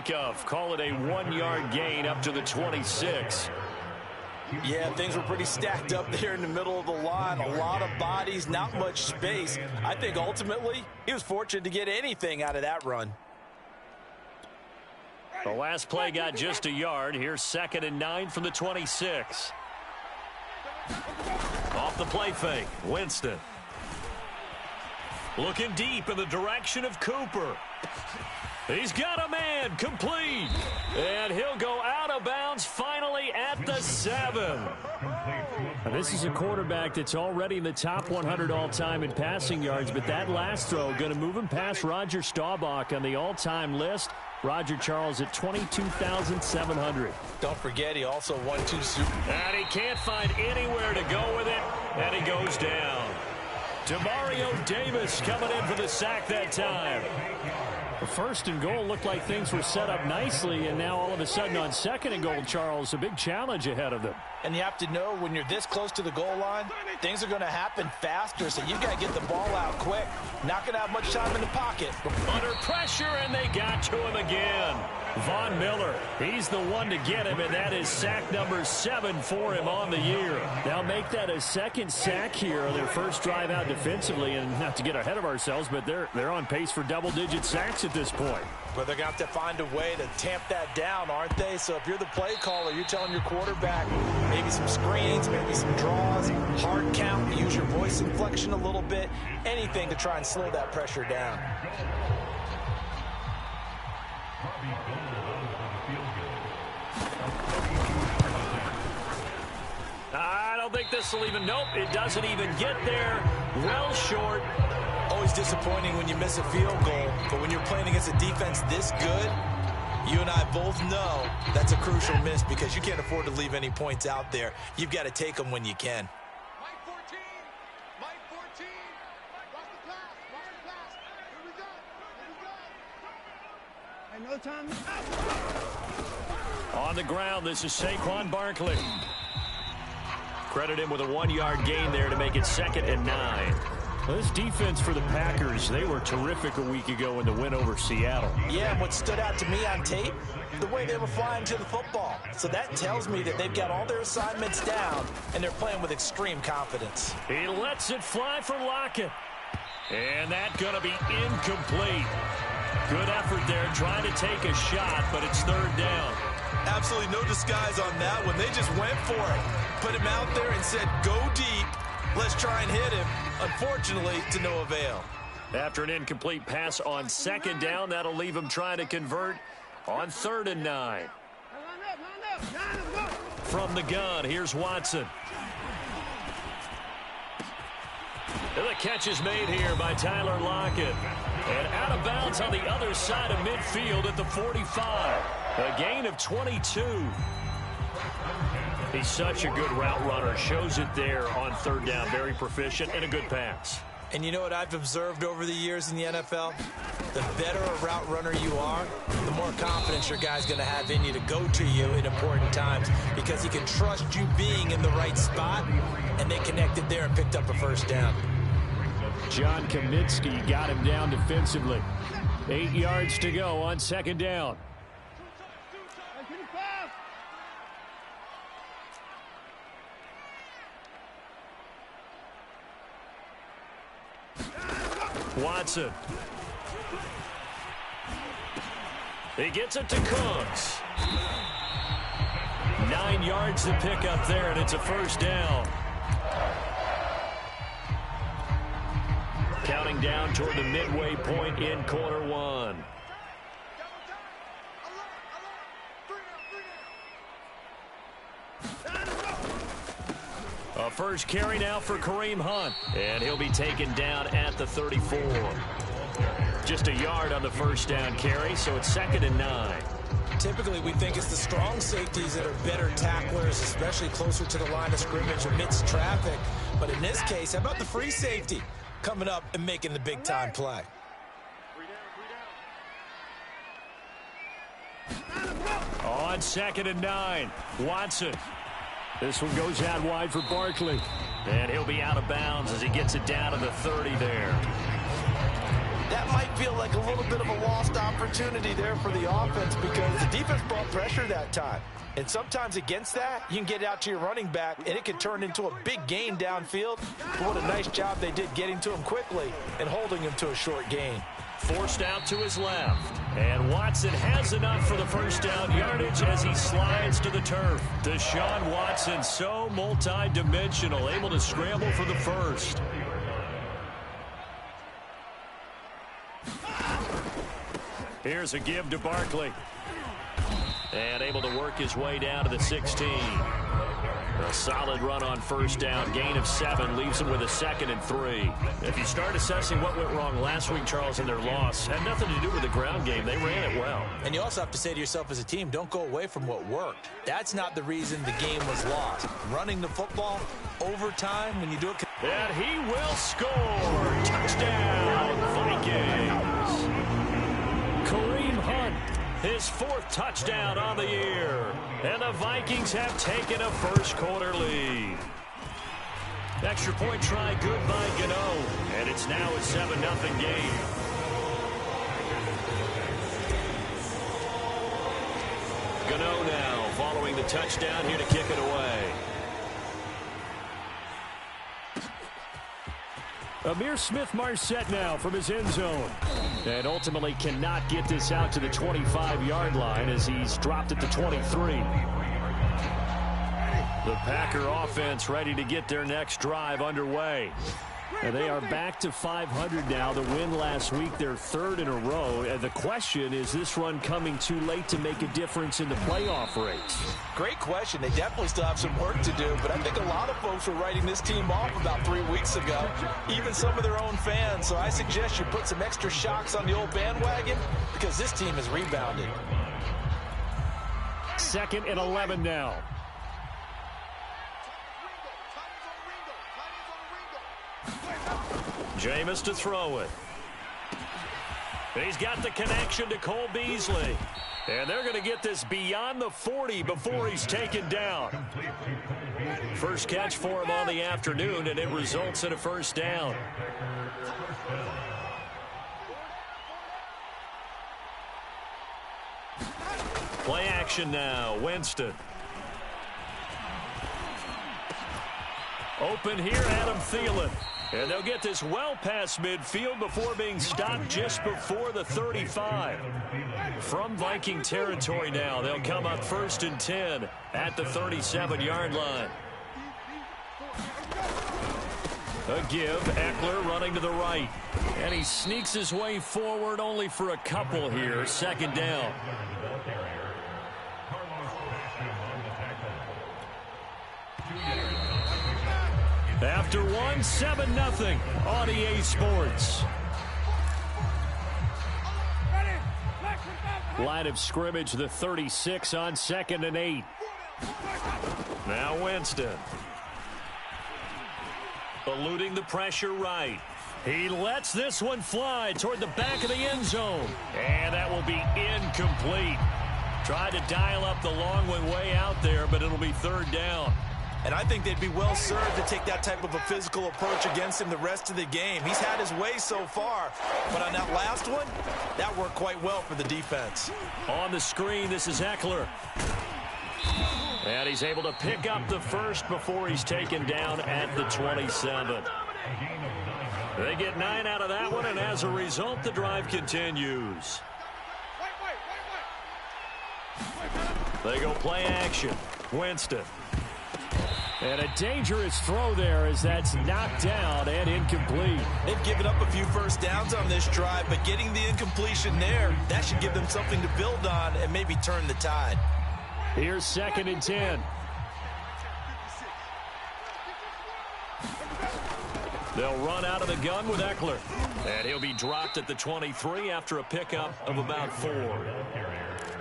make of? Call it a 1-yard gain up to the 26. Yeah, things were pretty stacked up there in the middle of the line. A lot of bodies, not much space. I think ultimately he was fortunate to get anything out of that run. The last play got just a yard. Here's 2nd and 9 from the 26. Off the play fake, Winston. Looking deep in the direction of Cooper. He's got a man, complete. And he'll go out of bounds finally at the 7. Now, this is a quarterback that's already in the top 100 all-time in passing yards, but that last throw going to move him past Roger Staubach on the all-time list. Roger Charles at 22,700. Don't forget, he also won 2 Super Bowls. And he can't find anywhere to go with it, and he goes down. Demario Davis coming in for the sack that time. The 1st and goal looked like things were set up nicely, and now all of a sudden on 2nd and goal, Charles, a big challenge ahead of them. And you have to know when you're this close to the goal line, things are going to happen faster, so you've got to get the ball out quick. Not going to have much time in the pocket. Under pressure, and they got to him again. Von Miller, he's the one to get him, and that is sack number 7 for him on the year. They'll make that a 2nd sack here on their first drive out defensively, and not to get ahead of ourselves, but they're on pace for double-digit sacks at this point. But they're going to have to find a way to tamp that down, aren't they? So if you're the play caller, you're telling your quarterback maybe some screens, maybe some draws, hard count, use your voice inflection a little bit, anything to try and slow that pressure down. I don't think this will even, nope, it doesn't even get there. Well short. Always disappointing when you miss a field goal, but when you're playing against a defense this good, you and I both know that's a crucial miss because you can't afford to leave any points out there. You've got to take them when you can. Mike 14, Mike 14, watch the pass, here we go, no time. On the ground, this is Saquon Barkley. Credit him with a 1-yard gain there to make it 2nd and 9. Well, this defense for the Packers, they were terrific a week ago in the win over Seattle. Yeah, and what stood out to me on tape, the way they were flying to the football. So that tells me that they've got all their assignments down, and they're playing with extreme confidence. He lets it fly for Lockett. And that's going to be incomplete. Good effort there, trying to take a shot, but it's 3rd down. Absolutely no disguise on that one. They just went for it. Put him out there and said, go deep. Let's try and hit him. Unfortunately, to no avail. After an incomplete pass on 2nd down, that'll leave him trying to convert on 3rd and 9. From the gun, here's Watson. And the catch is made here by Tyler Lockett. And out of bounds on the other side of midfield at the 45. A gain of 22. He's such a good route runner. Shows it there on 3rd down. Very proficient and a good pass. And you know what I've observed over the years in the NFL? The better a route runner you are, the more confidence your guy's going to have in you to go to you in important times because he can trust you being in the right spot, and they connected there and picked up a 1st down. John Kaminsky got him down defensively. 8 yards to go on 2nd down. Watson. He gets it to Cooks. 9 yards to pick up there, and it's a 1st down. Counting down toward the midway point in quarter 1. A first carry now for Kareem Hunt, and he'll be taken down at the 34. Just a yard on the 1st down carry, so it's 2nd and 9. Typically, we think it's the strong safeties that are better tacklers, especially closer to the line of scrimmage amidst traffic. But in this case, how about the free safety coming up and making the big-time play? On 2nd and 9, Watson. This one goes out wide for Barkley. And he'll be out of bounds as he gets it down to the 30 there. that might feel like a little bit of a lost opportunity there for the offense because the defense brought pressure that time. And sometimes against that, you can get out to your running back, and it can turn into a big gain downfield. But what a nice job they did getting to him quickly and holding him to a short gain. Forced out to his left. And Watson has enough for the first down yardage as he slides to the turf. Deshaun Watson, so multi-dimensional, able to scramble for the first. Here's a give to Barkley. And able to work his way down to the 16. A solid run on first down. Gain of 7 leaves him with a 2nd and 3. If you start assessing what went wrong last week, Charles, in their loss, had nothing to do with the ground game. They ran it well. And you also have to say to yourself as a team, don't go away from what worked. That's not the reason the game was lost. Running the football, overtime, when you do it. And he will score. Touchdown, Vikings. Kareem Hunt, his 4th touchdown on the year. And the Vikings have taken a first-quarter lead. Extra point try good by Gano. And it's now a 7-0 game. Gano now following the touchdown here to kick it away. Amir Smith-Marset now from his end zone. And ultimately cannot get this out to the 25-yard line as he's dropped at the 23. The Packer offense ready to get their next drive underway. And they are back to 500 now. The win last week, their 3rd in a row. And the question is this run coming too late to make a difference in the playoff race? Great question. They definitely still have some work to do, but I think a lot of folks were writing this team off about 3 weeks ago, even some of their own fans. So I suggest you put some extra shocks on the old bandwagon because this team has rebounded. 2nd and 11 now. Jameis to throw it. He's got the connection to Cole Beasley. And they're going to get this beyond the 40 before he's taken down. First catch for him on the afternoon, and it results in a first down. Play action now. Winston. Open here, Adam Thielen. And they'll get this well past midfield before being stopped just before the 35. From Viking territory now, they'll come up 1st and 10 at the 37-yard line. A give, Eckler running to the right. And he sneaks his way forward only for a couple here. 2nd down. After 1, 7-0 on EA Sports. Line of scrimmage, the 36 on 2nd and 8. Now Winston. Eluding the pressure right. He lets this one fly toward the back of the end zone. And that will be incomplete. Tried to dial up the long one way out there, but it'll be 3rd down. And I think they'd be well served to take that type of a physical approach against him the rest of the game. He's had his way so far, but on that last one, that worked quite well for the defense. On the screen, this is Eckler. And he's able to pick up the first before he's taken down at the 27. They get 9 out of that one, and as a result, the drive continues. They go play action. Winston. And a dangerous throw there as that's knocked down and incomplete. They've given up a few first downs on this drive, but getting the incompletion there, that should give them something to build on and maybe turn the tide. Here's 2nd and 10. They'll run out of the gun with Eckler. And he'll be dropped at the 23 after a pickup of about 4.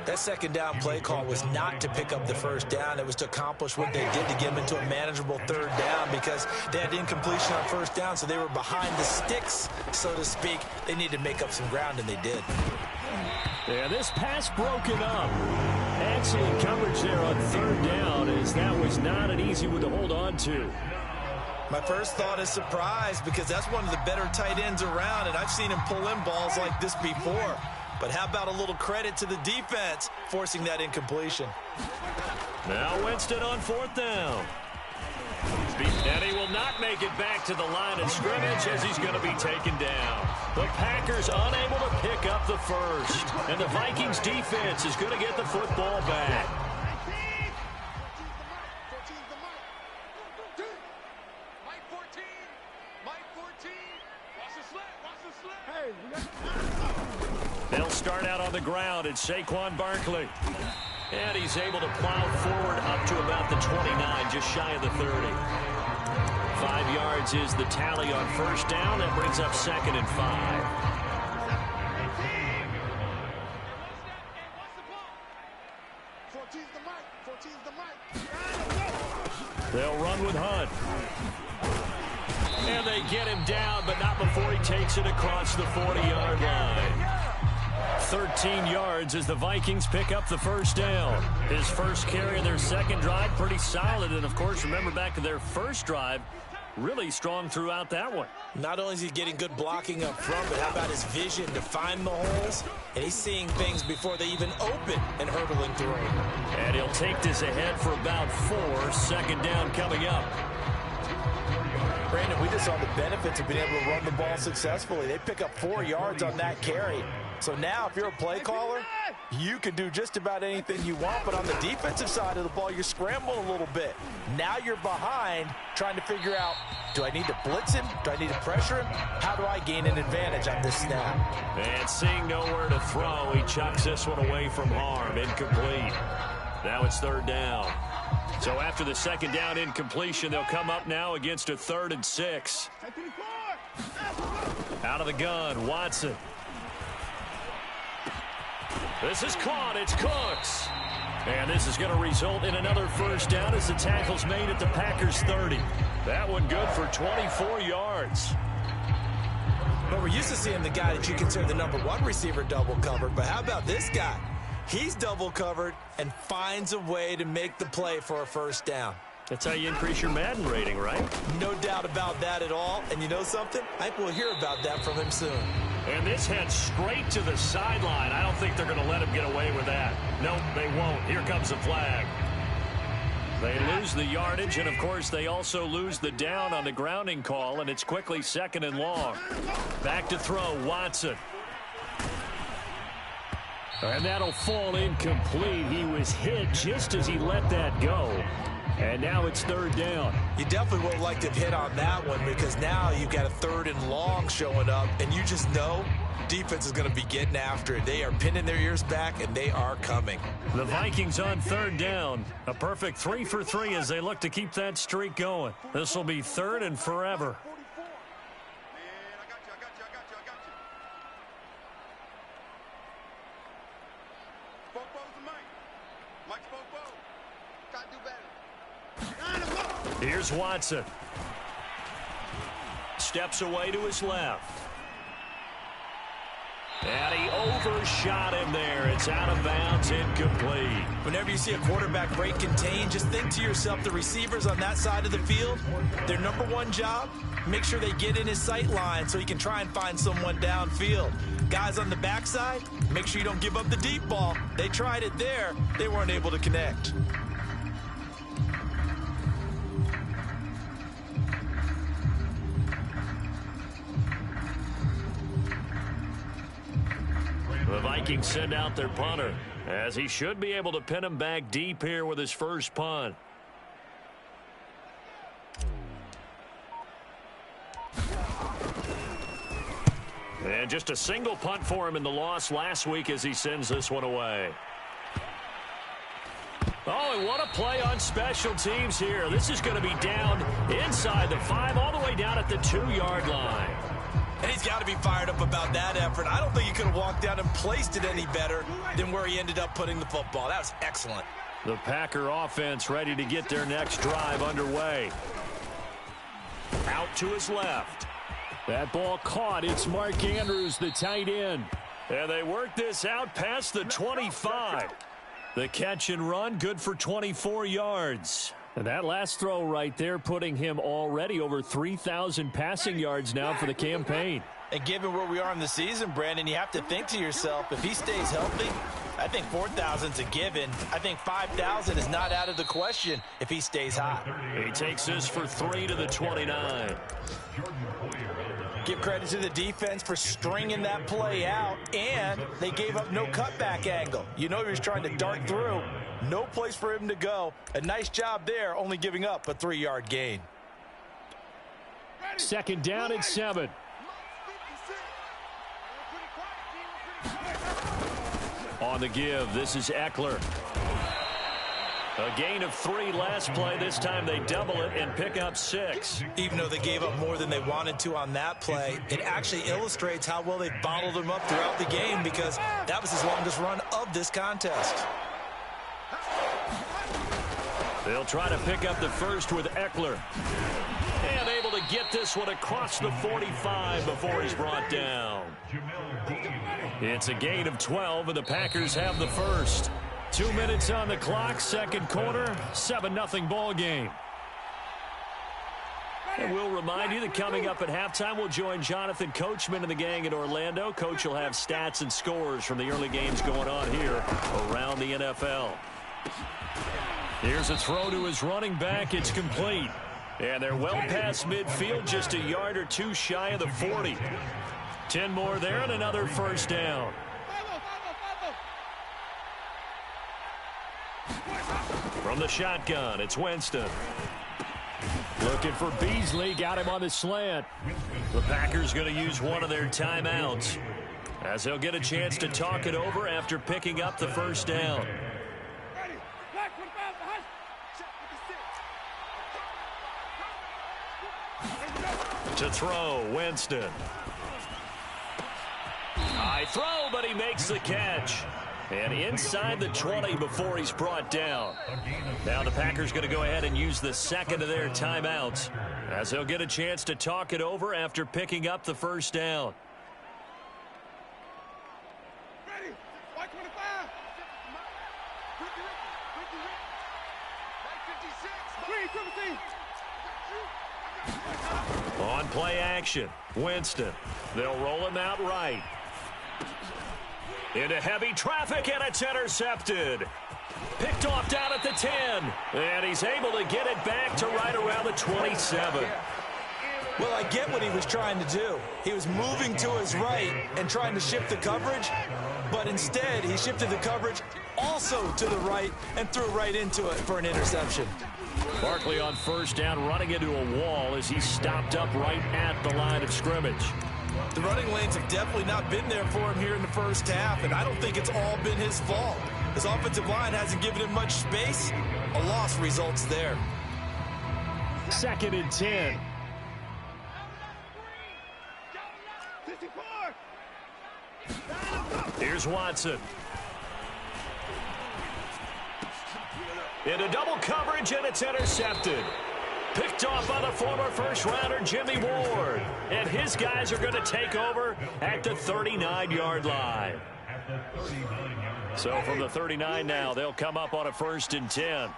That 2nd down play call was not to pick up the first down. It was to accomplish what they did to get them into a manageable 3rd down because they had incompletion on first down, so they were behind the sticks, so to speak. They needed to make up some ground, and they did. Yeah, this pass broken up. Excellent coverage there on 3rd down as that was not an easy one to hold on to. My first thought is surprise because that's one of the better tight ends around, and I've seen him pull in balls like this before. But how about a little credit to the defense forcing that incompletion? Now Winston on 4th down. And he will not make it back to the line of scrimmage as he's going to be taken down. The Packers unable to pick up the first. And the Vikings defense is going to get the football back. They'll start out on the ground. It's Saquon Barkley. And he's able to plow forward up to about the 29, just shy of the 30. 5 yards is the tally on first down. That brings up 2nd and 5. They'll run with Hunt. And they get him down, but not before he takes it across the 40-yard line. 13 yards as the Vikings pick up the first down. His first carry of their second drive, pretty solid. And, of course, remember back to their first drive, really strong throughout that one. Not only is he getting good blocking up front, but how about his vision to find the holes? And he's seeing things before they even open and hurdling through. And he'll take this ahead for about 4. 2nd down coming up. Brandon, we just saw the benefits of being able to run the ball successfully. They pick up 4 yards on that carry. So now if you're a play caller, you can do just about anything you want. But on the defensive side of the ball, you're scrambling a little bit. Now you're behind trying to figure out, do I need to blitz him? Do I need to pressure him? How do I gain an advantage on this snap? And seeing nowhere to throw, he chucks this one away from harm. Incomplete. Now it's 3rd down. So after the 2nd down incompletion, they'll come up now against a 3rd and 6. Out of the gun, Watson. This is caught. It's Cooks. And this is going to result in another first down as the tackle's made at the Packers' 30. That one good for 24 yards. Well, we're used to seeing the guy that you consider the #1 receiver double covered, but how about this guy? He's double covered and finds a way to make the play for a first down. That's how you increase your Madden rating, right? No doubt about that at all. And you know something? I think we'll hear about that from him soon. And this heads straight to the sideline. I don't think they're going to let him get away with that. Nope, they won't. Here comes the flag. They lose the yardage, and, of course, they also lose the down on the grounding call, and it's quickly 2nd and long. Back to throw, Watson. And that'll fall incomplete. He was hit just as he let that go. And now it's 3rd down. You definitely would like to have hit on that one because now you've got a 3rd and long showing up, and you just know defense is going to be getting after it. They are pinning their ears back, and they are coming. The Vikings on 3rd down. A perfect 3 for 3 as they look to keep that streak going. This will be 3rd and forever. Here's Watson. Steps away to his left. And he overshot him there. It's out of bounds, incomplete. Whenever you see a quarterback break contain, just think to yourself, the receivers on that side of the field, their #1 job, make sure they get in his sight line so he can try and find someone downfield. Guys on the backside, make sure you don't give up the deep ball. They tried it there. They weren't able to connect. The Vikings send out their punter, as he should be able to pin him back deep here with his first punt. And just a single punt for him in the loss last week as he sends this one away. Oh, and what a play on special teams here. This is going to be down inside the 5, all the way down at the 2-yard line. And he's got to be fired up about that effort. I don't think he could have walked down and placed it any better than where he ended up putting the football. That was excellent. The Packer offense ready to get their next drive underway. Out to his left. That ball caught. It's Mark Andrews, the tight end. And they work this out past the 25. The catch and run, good for 24 yards. And that last throw right there putting him already over 3,000 passing yards now for the campaign. And given where we are in the season, Brandon, you have to think to yourself, if he stays healthy, I think 4,000 is a given. I think 5,000 is not out of the question if he stays hot. He takes this for 3 to the 29. Give credit to the defense for stringing that play out, and they gave up no cutback angle. You know he was trying to dart through. No place for him to go. A nice job there, only giving up a 3-yard gain. Second down and 7. On the give, this is Eckler. A gain of 3 last play. This time they double it and pick up 6. Even though they gave up more than they wanted to on that play, it actually illustrates how well they bottled him up throughout the game, because that was his longest run of this contest. They'll try to pick up the first with Eckler. And able to get this one across the 45 before he's brought down. It's a gain of 12, and the Packers have the first. 2 minutes on the clock, second quarter, 7-0 ball game. And we'll remind you that coming up at halftime, we'll join Jonathan Coachman and the gang in Orlando. Coach will have stats and scores from the early games going on here around the NFL. Here's a throw to his running back. It's complete. And they're well past midfield, just a yard or two shy of the 40. 10 more there and another first down. From the shotgun, it's Winston. Looking for Beasley, got him on the slant. The Packers going to use one of their timeouts, as they'll get a chance to talk it over after picking up the first down. To throw, Winston. High throw, but he makes the catch. And inside the 20 before he's brought down. Now the Packers going to go ahead and use the second of their timeouts, as they'll get a chance to talk it over after picking up the first down. Ready. White 25. On play action, Winston. They'll roll him out right. Into heavy traffic, and it's intercepted. Picked off down at the 10. And he's able to get it back to right around the 27. Well, I get what he was trying to do. He was moving to his right and trying to shift the coverage, but instead he shifted the coverage also to the right and threw right into it for an interception. Barkley on first down, running into a wall as he stopped up right at the line of scrimmage. The running lanes have definitely not been there for him here in the first half, and I don't think it's all been his fault. His offensive line hasn't given him much space. A loss results there. Second and 10. Here's Watson. Into double coverage, and it's intercepted. Picked off by the former first-rounder Jimmy Ward. And his guys are going to take over at the 39-yard line. So from the 39 now, they'll come up on a first and 10.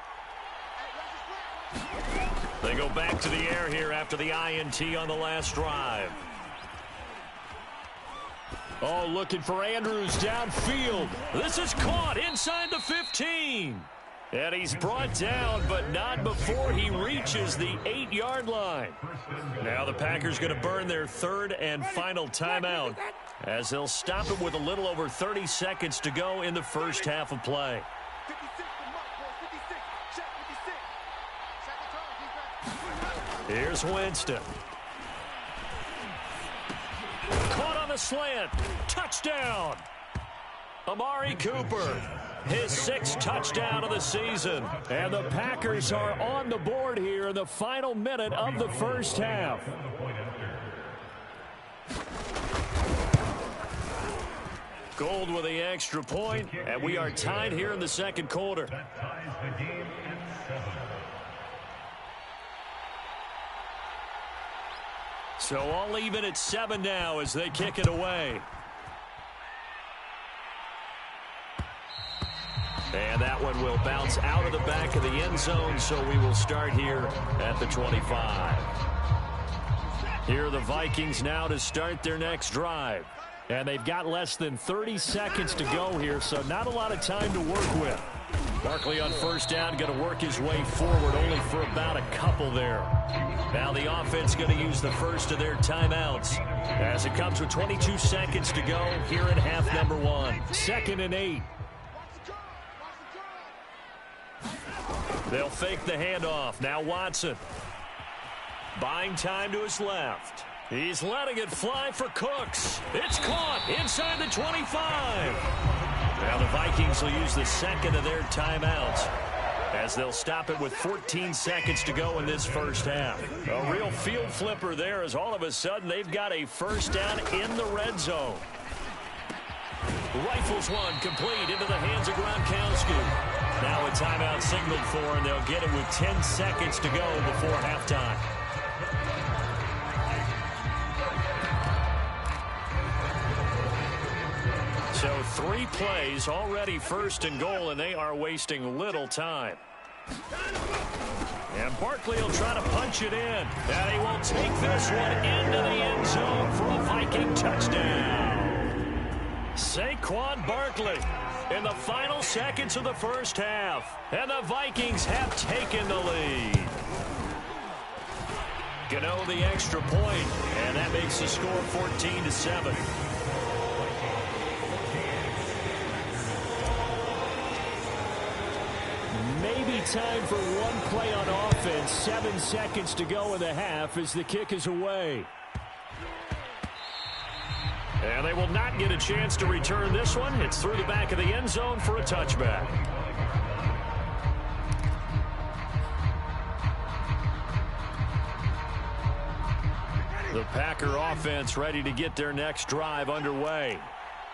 They go back to the air here after the INT on the last drive. Oh, looking for Andrews downfield. This is caught inside the 15. And he's brought down, but not before he reaches the 8-yard line. Now the Packers going to burn their third and final timeout, as they'll stop it with a little over 30 seconds to go in the first half of play. Here's Winston. Caught on the slant. Touchdown. Amari Cooper. His 6th touchdown of the season. And the Packers are on the board here in the final minute of the first half. Gold with the extra point, and we are tied here in the second quarter. So all even at 7 now as they kick it away. And that one will bounce out of the back of the end zone, so we will start here at the 25. Here are the Vikings now to start their next drive. And they've got less than 30 seconds to go here, so not a lot of time to work with. Barkley on first down, going to work his way forward only for about a couple there. Now the offense going to use the first of their timeouts as it comes with 22 seconds to go here at half number 1. 2nd and 8. They'll fake the handoff. Now Watson. Buying time to his left. He's letting it fly for Cooks. It's caught inside the 25. Now the Vikings will use the second of their timeouts as they'll stop it with 14 seconds to go in this first half. A real field flipper there as all of a sudden they've got a first down in the red zone. Rifles one complete into the hands of Gronkowski. Now a timeout signaled for, and they'll get it with 10 seconds to go before halftime. So 3 plays already first and goal, and they are wasting little time. And Barkley will try to punch it in. And he will take this one into the end zone for a Viking touchdown. Saquon Barkley in the final seconds of the first half. And the Vikings have taken the lead. Gano the extra point, and that makes the score 14-7. Maybe time for one play on offense. 7 seconds to go in the half as the kick is away. And they will not get a chance to return this one. It's through the back of the end zone for a touchback. The Packer offense ready to get their next drive underway.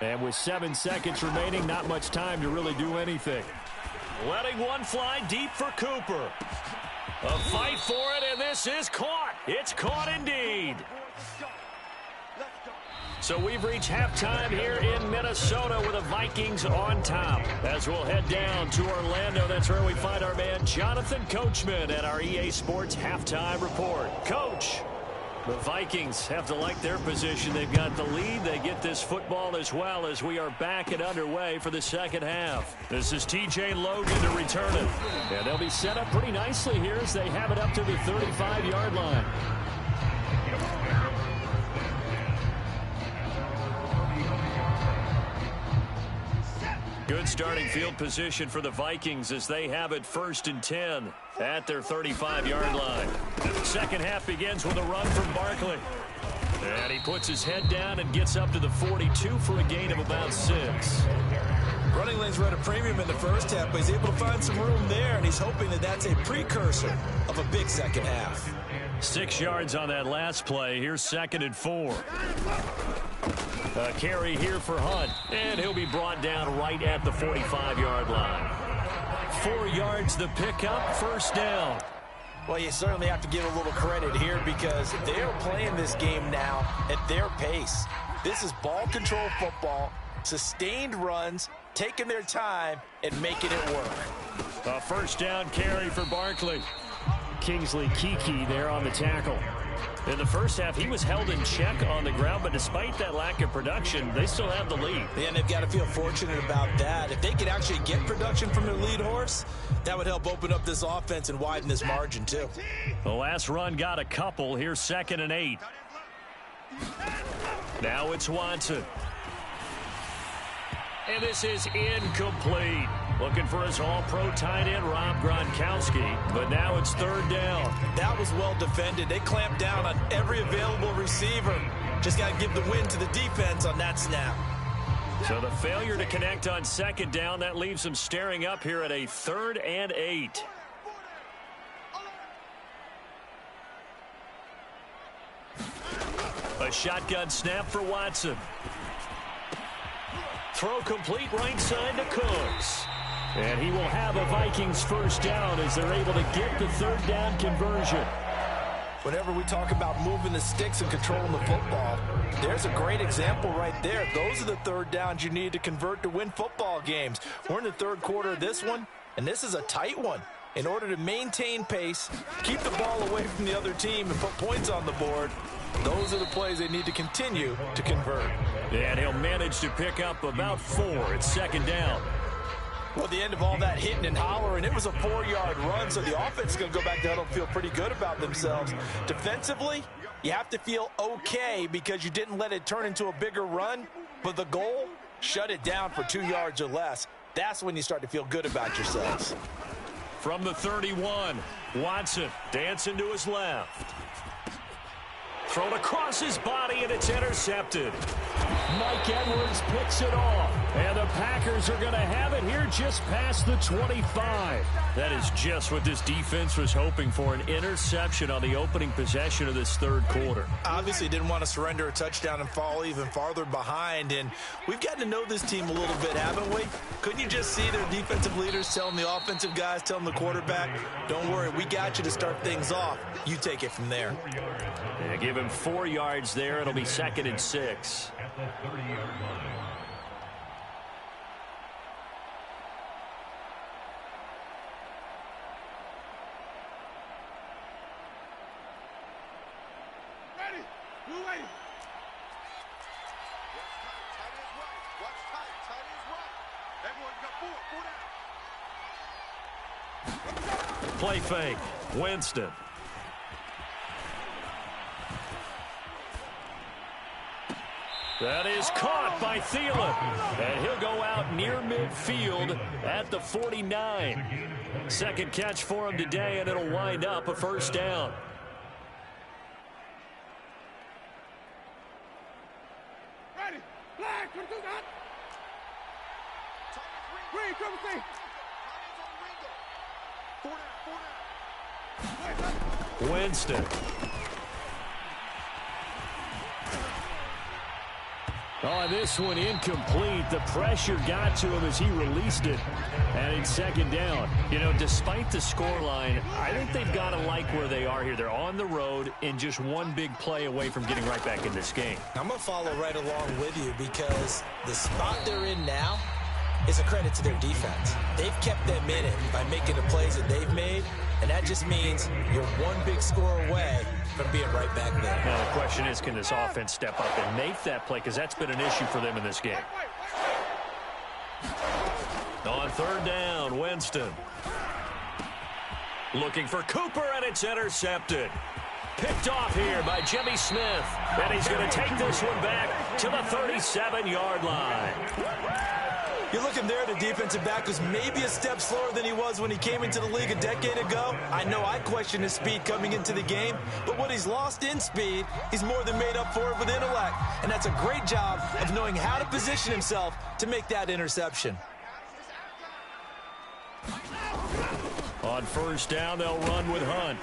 And with 7 seconds remaining, not much time to really do anything. Letting one fly deep for Cooper. A fight for it, and this is caught. It's caught indeed. So we've reached halftime here in Minnesota with the Vikings on top. As we'll head down to Orlando, that's where we find our man Jonathan Coachman at our EA Sports Halftime Report. Coach, the Vikings have to like their position. They've got the lead. They get this football as well as we are back and underway for the second half. This is TJ Logan to return it. And they'll be set up pretty nicely here as they have it up to the 35-yard line. Good starting field position for the Vikings as they have it 1st and 10 at their 35-yard line. The second half begins with a run from Barkley. And he puts his head down and gets up to the 42 for a gain of about 6. Running lanes were at a premium in the first half, but he's able to find some room there, and he's hoping that that's a precursor of a big second half. 6 yards on that last play. Here's 2nd and 4. A carry here for Hunt, and he'll be brought down right at the 45-yard line. 4 yards the pickup, first down. Well, you certainly have to give a little credit here because they're playing this game now at their pace. This is ball control football, sustained runs, taking their time, and making it work. A first down carry for Barkley. Kingsley Kiki there on the tackle. In the first half, he was held in check on the ground, but despite that lack of production, they still have the lead. And they've got to feel fortunate about that. If they could actually get production from their lead horse, that would help open up this offense and widen this margin, too. The last run got a couple. Here's 2nd and 8. Now it's Watson. And this is incomplete. Looking for his all-pro tight end, Rob Gronkowski. But now it's 3rd down. That was well defended. They clamped down on every available receiver. Just got to give the win to the defense on that snap. So the failure to connect on 2nd down, that leaves them staring up here at a 3rd and 8. A shotgun snap for Watson. Throw complete right side to Cooks. And he will have a Vikings first down as they're able to get the 3rd down conversion. Whenever we talk about moving the sticks and controlling the football, there's a great example right there. Those are the third downs you need to convert to win football games. We're in the third quarter of this one, and this is a tight one. In order to maintain pace, keep the ball away from the other team, and put points on the board, those are the plays they need to continue to convert. And he'll manage to pick up about 4. It's second down. Well, at the end of all that hitting and hollering, it was a 4-yard run, so the offense is going to go back to huddle and feel pretty good about themselves. Defensively, you have to feel okay because you didn't let it turn into a bigger run, but the goal, shut it down for 2 yards or less. That's when you start to feel good about yourselves. From the 31, Watson dancing to his left. Thrown across his body, and it's intercepted. Mike Edwards picks it off. And the Packers are going to have it here just past the 25. That is just what this defense was hoping for, an interception on the opening possession of this third quarter. Obviously didn't want to surrender a touchdown and fall even farther behind. And we've gotten to know this team a little bit, haven't we? Couldn't you just see their defensive leaders telling the offensive guys, telling the quarterback, don't worry, we got you to start things off. You take it from there. Yeah, give him 4 yards there. It'll be 2nd and 6. At the 30-yard line. Ready? Who waiting? Tight is right. Watch tight. Tight is right. Everyone got 4. 4 down. Play fake. Winston. That is caught by Thielen. And he'll go out near midfield at the 49. Second catch for him today, and it'll wind up a first down. Ready? Flag. Come through that. Green, come see. 4 down. Winston. Oh, this one incomplete. The pressure got to him as he released it. And it's second down. You know, despite the scoreline, I think they've got to like where they are here. They're on the road and just one big play away from getting right back in this game. I'm going to follow right along with you because the spot they're in now is a credit to their defense. They've kept them in it by making the plays that they've made, and that just means you're one big score away from being right back there. Now, the question is, can this offense step up and make that play? Because that's been an issue for them in this game. On third down, Winston. Looking for Cooper, and it's intercepted. Picked off here by Jimmy Smith. And he's going to take this one back to the 37-yard line. You're looking there, the defensive back was maybe a step slower than he was when he came into the league a decade ago. I know I questioned his speed coming into the game, but what he's lost in speed, he's more than made up for it with intellect. And that's a great job of knowing how to position himself to make that interception. On first down, they'll run with Hunt.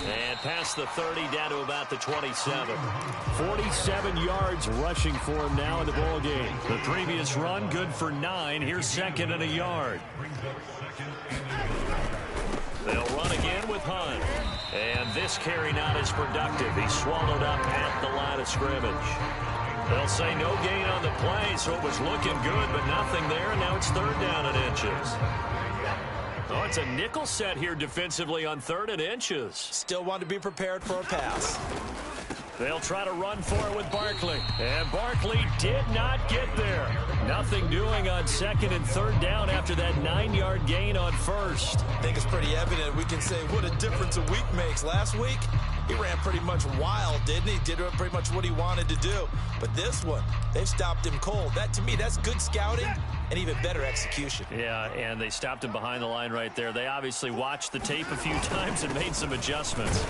And past the 30 down to about the 27. 47 yards rushing for him now in the ball game. The previous run, good for 9. Here's 2nd and a yard. They'll run again with Hunt. And this carry not as productive. He's swallowed up at the line of scrimmage. They'll say no gain on the play, so it was looking good, but nothing there. And now it's 3rd down and inches. Oh, it's a nickel set here defensively on 3rd and inches. Still want to be prepared for a pass. They'll try to run for it with Barkley. And Barkley did not get there. Nothing doing on 2nd and 3rd down after that 9-yard gain on 1st. I think it's pretty evident. We can say what a difference a week makes. Last week, he ran pretty much wild, didn't he? Did pretty much what he wanted to do. But this one, they've stopped him cold. That, to me, that's good scouting and even better execution. Yeah, and they stopped him behind the line right there. They obviously watched the tape a few times and made some adjustments.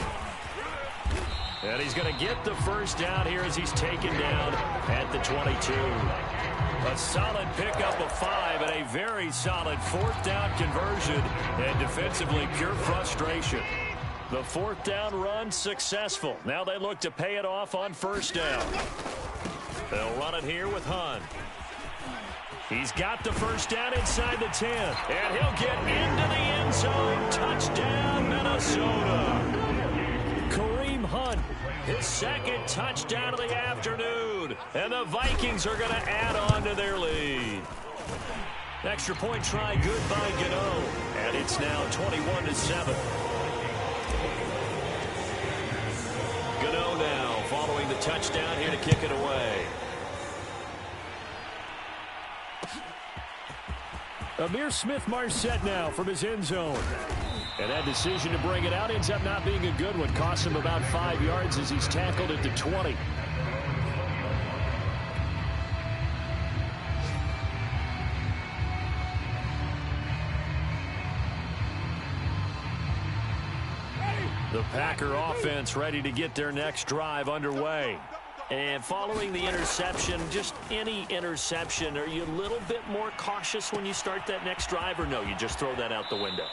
And he's going to get the first down here as he's taken down at the 22. A solid pickup of 5 and a very solid 4th down conversion. And defensively, pure frustration. The 4th down run successful. Now they look to pay it off on 1st down. They'll run it here with Hunt. He's got the first down inside the 10. And he'll get into the end zone. Touchdown, Minnesota. Kareem Hunt. His second touchdown of the afternoon. And the Vikings are going to add on to their lead. Extra point try good by Gano. And it's now 21-7. Gano now following the touchdown here to kick it away. Amir Smith-Marset now from his end zone. And that decision to bring it out ends up not being a good one. Costs him about 5 yards as he's tackled at the 20. The Packer offense ready to get their next drive underway. And following the interception, just any interception, are you a little bit more cautious when you start that next drive, or no, you just throw that out the window?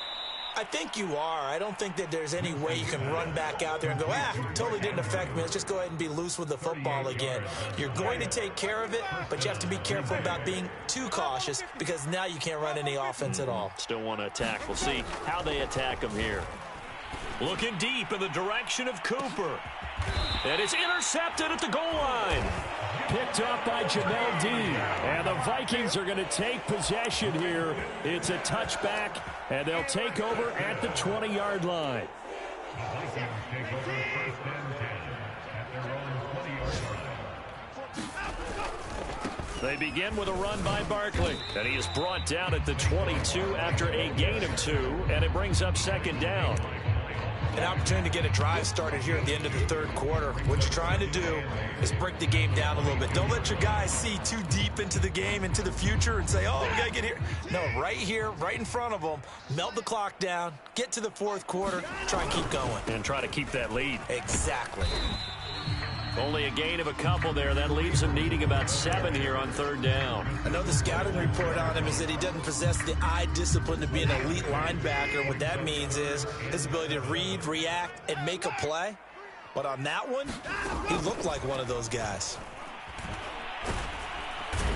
I think you are. I don't think that there's any way you can run back out there and go, totally didn't affect me. Let's just go ahead and be loose with the football again. You're going to take care of it, but you have to be careful about being too cautious because now you can't run any offense at all. Still want to attack. We'll see how they attack him here. Looking deep in the direction of Cooper. And it's intercepted at the goal line. Picked up by Jamel D. And the Vikings are going to take possession here. It's a touchback, and they'll take over at the 20-yard line. They begin with a run by Barkley. And he is brought down at the 22 after a gain of 2, and it brings up second down. An opportunity to get a drive started here at the end of the third quarter. What you're trying to do is break the game down a little bit. Don't let your guys see too deep into the game, into the future, and say, oh, we got to get here. No, right here, right in front of them, melt the clock down, get to the fourth quarter, try and keep going. And try to keep that lead. Exactly. Only a gain of a couple there. That leaves him needing about 7 here on third down. I know the scouting report on him is that he doesn't possess the eye discipline to be an elite linebacker. What that means is his ability to read, react, and make a play. But on that one, he looked like one of those guys.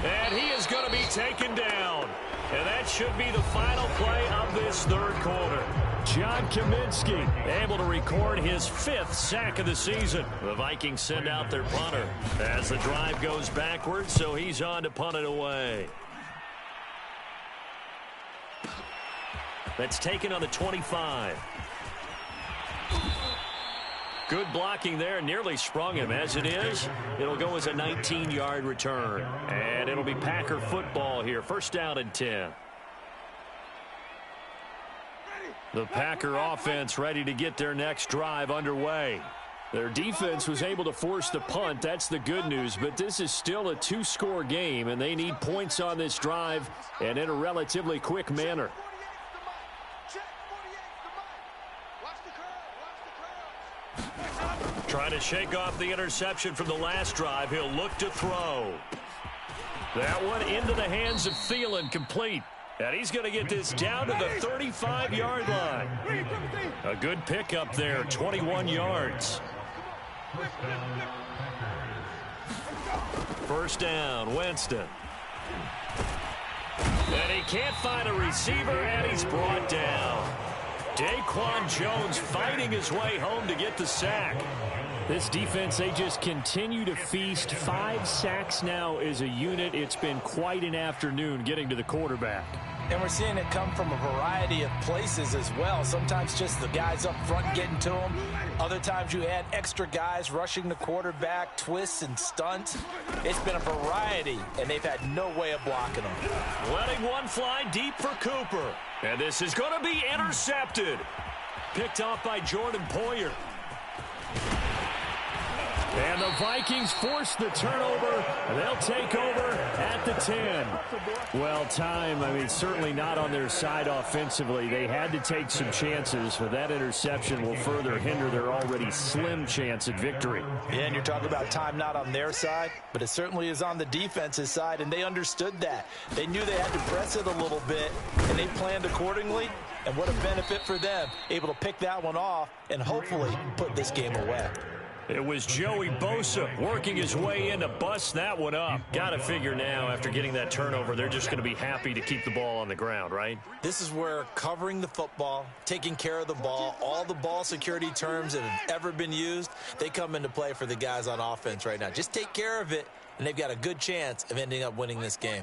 And he is going to be taken down. And that should be the final play of this third quarter. John Kaminsky able to record his 5th sack of the season. The Vikings send out their punter as the drive goes backwards, so he's on to punt it away. That's taken on the 25. Good blocking there, nearly sprung him. As it is, it'll go as a 19-yard return. And it'll be Packer football here. First down and 10. The Packer offense ready to get their next drive underway. Their defense was able to force the punt. That's the good news, but this is still a 2-score game, and they need points on this drive and in a relatively quick manner. Trying to shake off the interception from the last drive. He'll look to throw. That one into the hands of Thielen, complete. And he's going to get this down to the 35-yard line. A good pickup there, 21 yards. First down, Winston. And he can't find a receiver, and he's brought down. Daquan Jones fighting his way home to get the sack. This defense, they just continue to feast. 5 sacks now as a unit. It's been quite an afternoon getting to the quarterback. And we're seeing it come from a variety of places as well. Sometimes just the guys up front getting to him. Other times you add extra guys rushing the quarterback, twists and stunts. It's been a variety, and they've had no way of blocking them. Letting one fly deep for Cooper. And this is going to be intercepted. Picked off by Jordan Poyer. And the Vikings force the turnover. They'll take over at the 10. Well, time, certainly not on their side offensively. They had to take some chances, but that interception will further hinder their already slim chance at victory. Yeah, and you're talking about time not on their side, but it certainly is on the defense's side, and they understood that. They knew they had to press it a little bit, and they planned accordingly. And what a benefit for them, able to pick that one off and hopefully put this game away. It was Joey Bosa working his way in to bust that one up. Got to figure now, after getting that turnover, they're just going to be happy to keep the ball on the ground, right? This is where covering the football, taking care of the ball, all the ball security terms that have ever been used, they come into play for the guys on offense right now. Just take care of it, and they've got a good chance of ending up winning this game.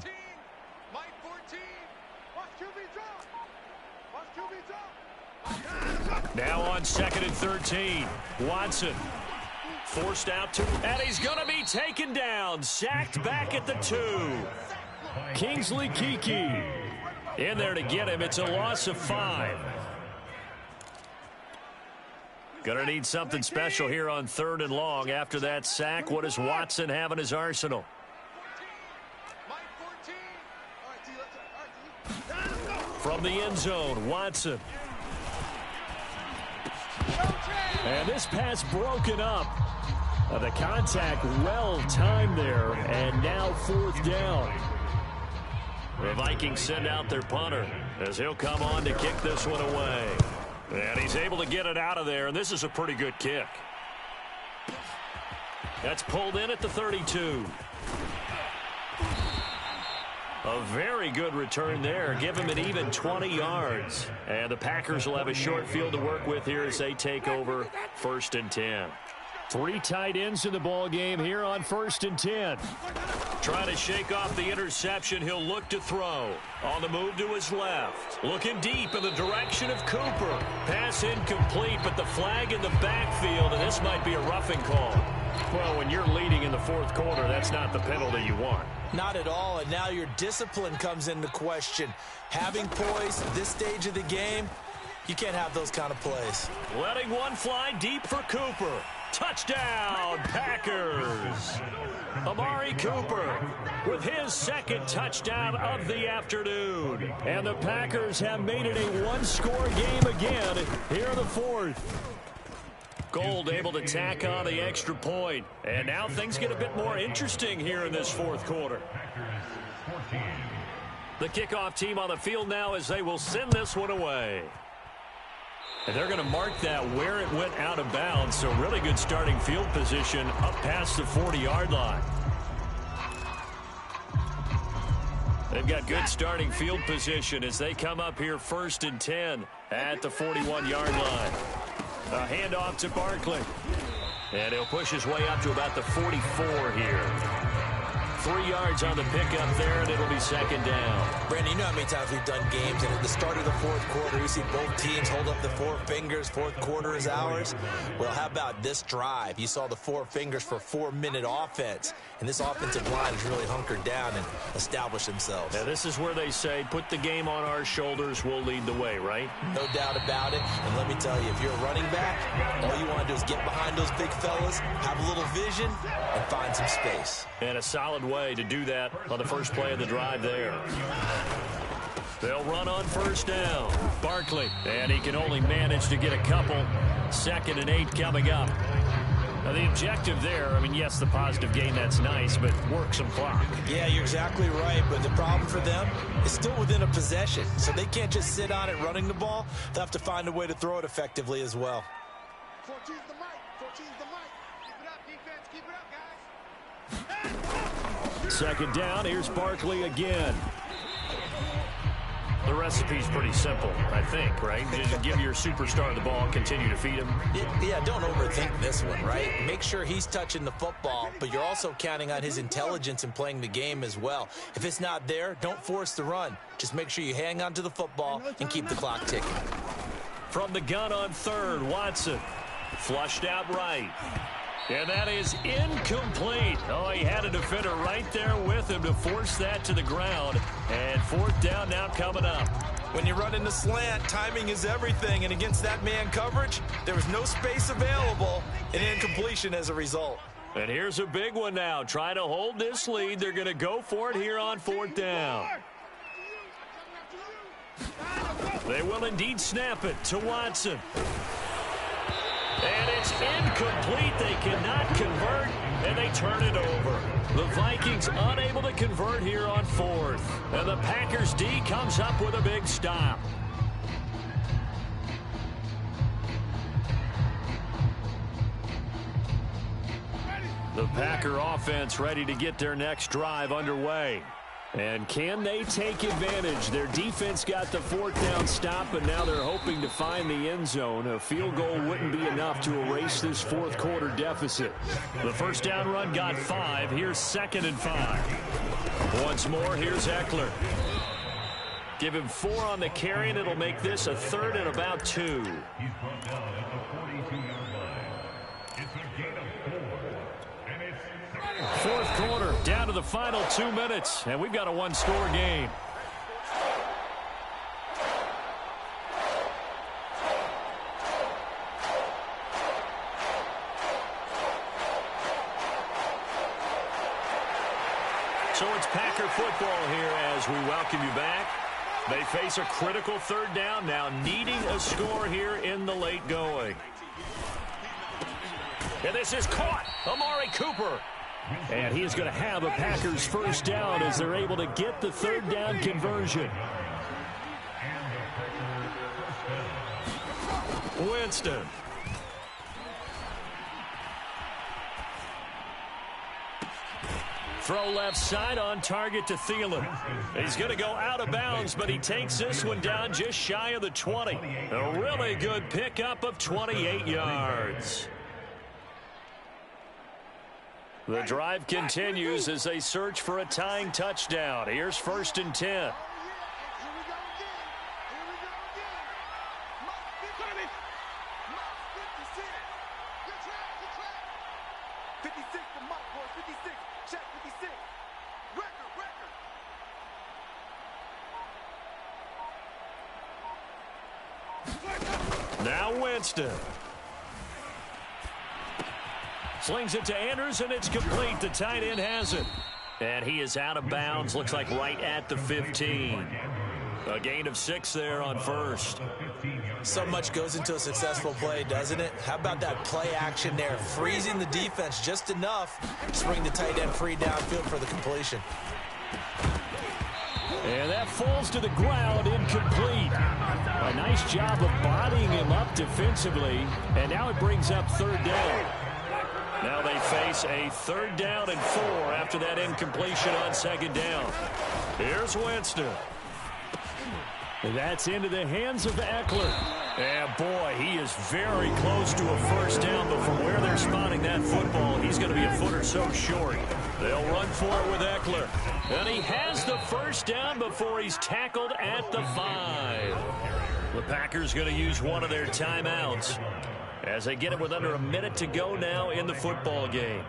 Now on 2nd and 13, Watson forced out to, and he's going to be taken down, sacked back at the 2. Kingsley Kiki in there to get him. It's a loss of 5. Going to need something special here on 3rd and long. After that sack, what does Watson have in his arsenal? From the end zone, Watson. And this pass broken up. The contact well timed there, and now 4th down. The Vikings send out their punter as he'll come on to kick this one away. And he's able to get it out of there, and this is a pretty good kick. That's pulled in at the 32. A very good return there. Give him an even 20 yards. And the Packers will have a short field to work with here as they take over 1st and 10. 3 tight ends in the ball game here on 1st and 10. Trying to shake off the interception. He'll look to throw. On the move to his left. Looking deep in the direction of Cooper. Pass incomplete, but the flag in the backfield, and this might be a roughing call. Well, when you're leading in the 4th quarter, that's not the penalty you want. Not at all, and now your discipline comes into question. Having poise at this stage of the game, you can't have those kind of plays. Letting one fly deep for Cooper. Touchdown, Packers. Amari Cooper with his 2nd touchdown of the afternoon. And the Packers have made it a one-score game again here in the 4th. Gold able to tack on the extra point. And now things get a bit more interesting here in this 4th quarter. The kickoff team on the field now as they will send this one away. And they're going to mark that where it went out of bounds. So really good starting field position up past the 40-yard line. They've got good starting field position as they come up here 1st and 10 at the 41-yard line. A handoff to Barkley. And he'll push his way up to about the 44 here. 3 yards on the pickup there, and it'll be 2nd down. Brandon, you know how many times we've done games, and at the start of the 4th quarter, you see both teams hold up the 4 fingers, 4th quarter is ours. Well, how about this drive? You saw the 4 fingers for 4-minute offense, and this offensive line has really hunkered down and established themselves. Now, this is where they say, put the game on our shoulders, we'll lead the way, right? No doubt about it, and let me tell you, if you're a running back, all you want to do is get behind those big fellas, have a little vision, and find some space. And a solid way to do that on the first play of the drive there. They'll run on 1st down. Barkley, and he can only manage to get a couple. 2nd and 8 coming up. Now the objective there, I mean, yes, the positive gain, that's nice, but work some clock. Yeah, you're exactly right, but the problem for them is still within a possession, so they can't just sit on it running the ball. They'll have to find a way to throw it effectively as well. 14's the mic. 14's the mic. Keep it up, defense. Keep it up, guys. 2nd down, here's Barkley again. The recipe's pretty simple, I think, right? Just give your superstar the ball and continue to feed him. Yeah, don't overthink this one, right? Make sure he's touching the football, but you're also counting on his intelligence in playing the game as well. If it's not there, don't force the run. Just make sure you hang on to the football and keep the clock ticking. From the gun on 3rd, Watson. Flushed out right. And that is incomplete. Oh, he had a defender right there with him to force that to the ground. And 4th down now coming up. When you run in the slant, timing is everything. And against that man coverage, there was no space available. An incompletion as a result. And here's a big one now. Trying to hold this lead. They're going to go for it here on 4th down. They will indeed snap it to Watson. And it's incomplete. They cannot convert, and they turn it over. The Vikings unable to convert here on 4th. And the Packers D comes up with a big stop. Packer offense ready to get their next drive underway. And can they take advantage? Their defense got the fourth down stop, but now they're hoping to find the end zone. A field goal wouldn't be enough to erase this fourth quarter deficit. The first down run got 5. Here's 2nd and 5. Once more, here's Eckler. Give him 4 on the carry, and it'll make this a 3rd and about 2. Fourth quarter, down to the final 2 minutes, and we've got a one-score game. So it's Packer football here as we welcome you back. They face a critical 3rd down now, needing a score here in the late going. And this is caught. Amari Cooper. And he is going to have a Packers first down as they're able to get the 3rd down conversion. Winston. Throw left side on target to Thielen. He's going to go out of bounds, but he takes this one down just shy of the 20. A really good pickup of 28 yards. The drive continues as they search for a tying touchdown. Here's 1st and 10. Now Winston. Slings it to Andrews, and it's complete. The tight end has it. And he is out of bounds. Looks like right at the 15. A gain of 6 there on 1st. So much goes into a successful play, doesn't it? How about that play action there? Freezing the defense just enough to bring the tight end free downfield for the completion. And that falls to the ground, incomplete. A nice job of bodying him up defensively. And now it brings up 3rd down. Now they face a 3rd down and 4 after that incompletion on 2nd down. Here's Winston. And that's into the hands of Eckler. And boy, he is very close to a first down, but from where they're spotting that football, he's going to be a foot or so short. They'll run for it with Eckler. And he has the first down before he's tackled at the 5. The Packers going to use one of their timeouts as they get it with under a minute to go now in the football game.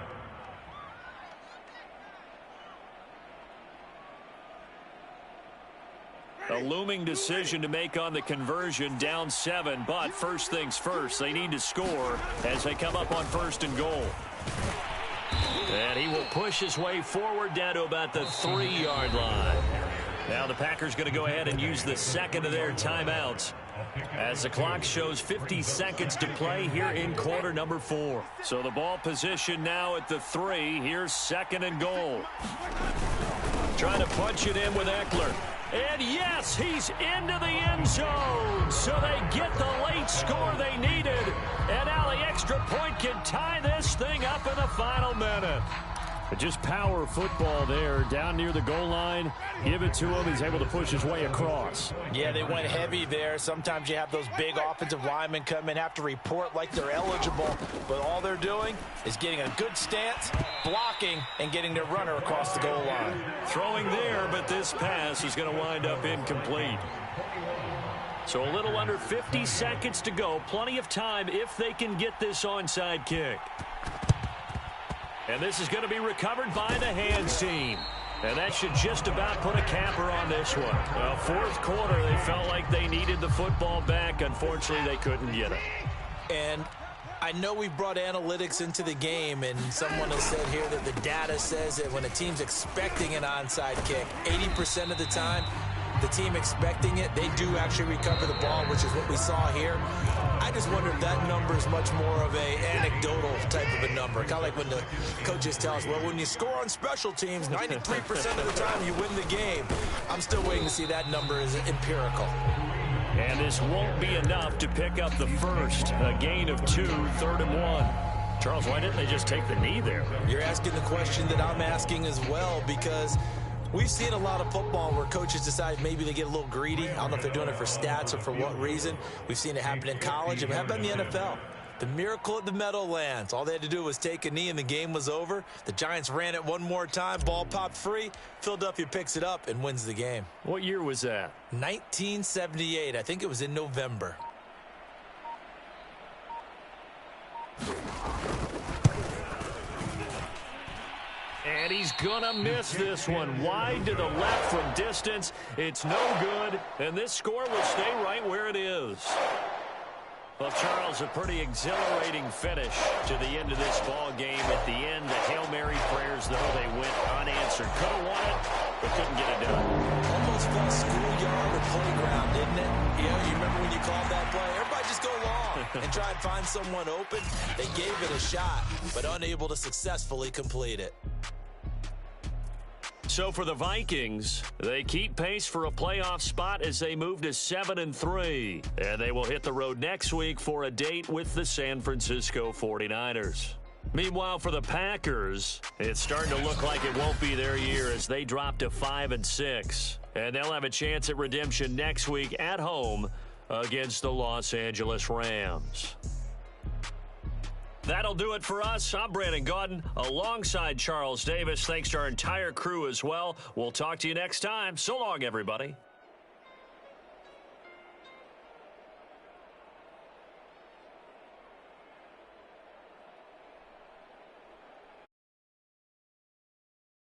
A looming decision to make on the conversion, down 7, but first things first, they need to score as they come up on 1st and goal. And he will push his way forward down to about the 3-yard line. Now the Packers going to go ahead and use the 2nd of their timeouts as the clock shows 50 seconds to play here in quarter number 4. So the ball position now at the 3. Here's 2nd and goal. Trying to punch it in with Eckler. And yes, he's into the end zone. So they get the late score they needed. And now the extra point can tie this thing up in the final minute. Just power football there down near the goal line. Give it to him. He's able to push his way across. Yeah, they went heavy there. Sometimes you have those big offensive linemen come in, have to report like they're eligible. But all they're doing is getting a good stance, blocking, and getting their runner across the goal line. Throwing there, but this pass is going to wind up incomplete. So a little under 50 seconds to go. Plenty of time if they can get this onside kick. And this is going to be recovered by the hands team. And that should just about put a capper on this one. Well, fourth quarter, they felt like they needed the football back. Unfortunately, they couldn't get it. And I know we brought analytics into the game, and someone has said here that the data says that when a team's expecting an onside kick, 80% of the time, the team expecting it, they do actually recover the ball, which is what we saw here. I just wonder if that number is much more of a anecdotal type of a number. Kind of like when the coaches tell us, well, when you score on special teams, 93% of the time you win the game. I'm still waiting to see that number is empirical. And this won't be enough to pick up the first. A gain of 2, 3rd and 1. Charles, why didn't they just take the knee there? You're asking the question that I'm asking as well, because we've seen a lot of football where coaches decide maybe they get a little greedy. I don't know if they're doing it for stats or for what reason. We've seen it happen in college, and it happened in the NFL. The miracle at the Meadowlands. All they had to do was take a knee, and the game was over. The Giants ran it one more time. Ball popped free. Philadelphia picks it up and wins the game. What year was that? 1978. I think it was in November. And he's gonna miss this one. Wide to the left from distance. It's no good, and this score will stay right where it is. Well, Charles, a pretty exhilarating finish to the end of this ball game. At the end, the Hail Mary prayers, though, they went unanswered. Could have won it, but couldn't get it done. Almost felt schoolyard or playground, didn't it? You remember when you called that play? Everybody just go long and try and find someone open. They gave it a shot, but unable to successfully complete it. So for the Vikings, they keep pace for a playoff spot as they move to 7-3. And they will hit the road next week for a date with the San Francisco 49ers. Meanwhile, for the Packers, it's starting to look like it won't be their year as they drop to 5-6. And they'll have a chance at redemption next week at home against the Los Angeles Rams. That'll do it for us. I'm Brandon Gaudin alongside Charles Davis. Thanks to our entire crew as well. We'll talk to you next time. So long, everybody.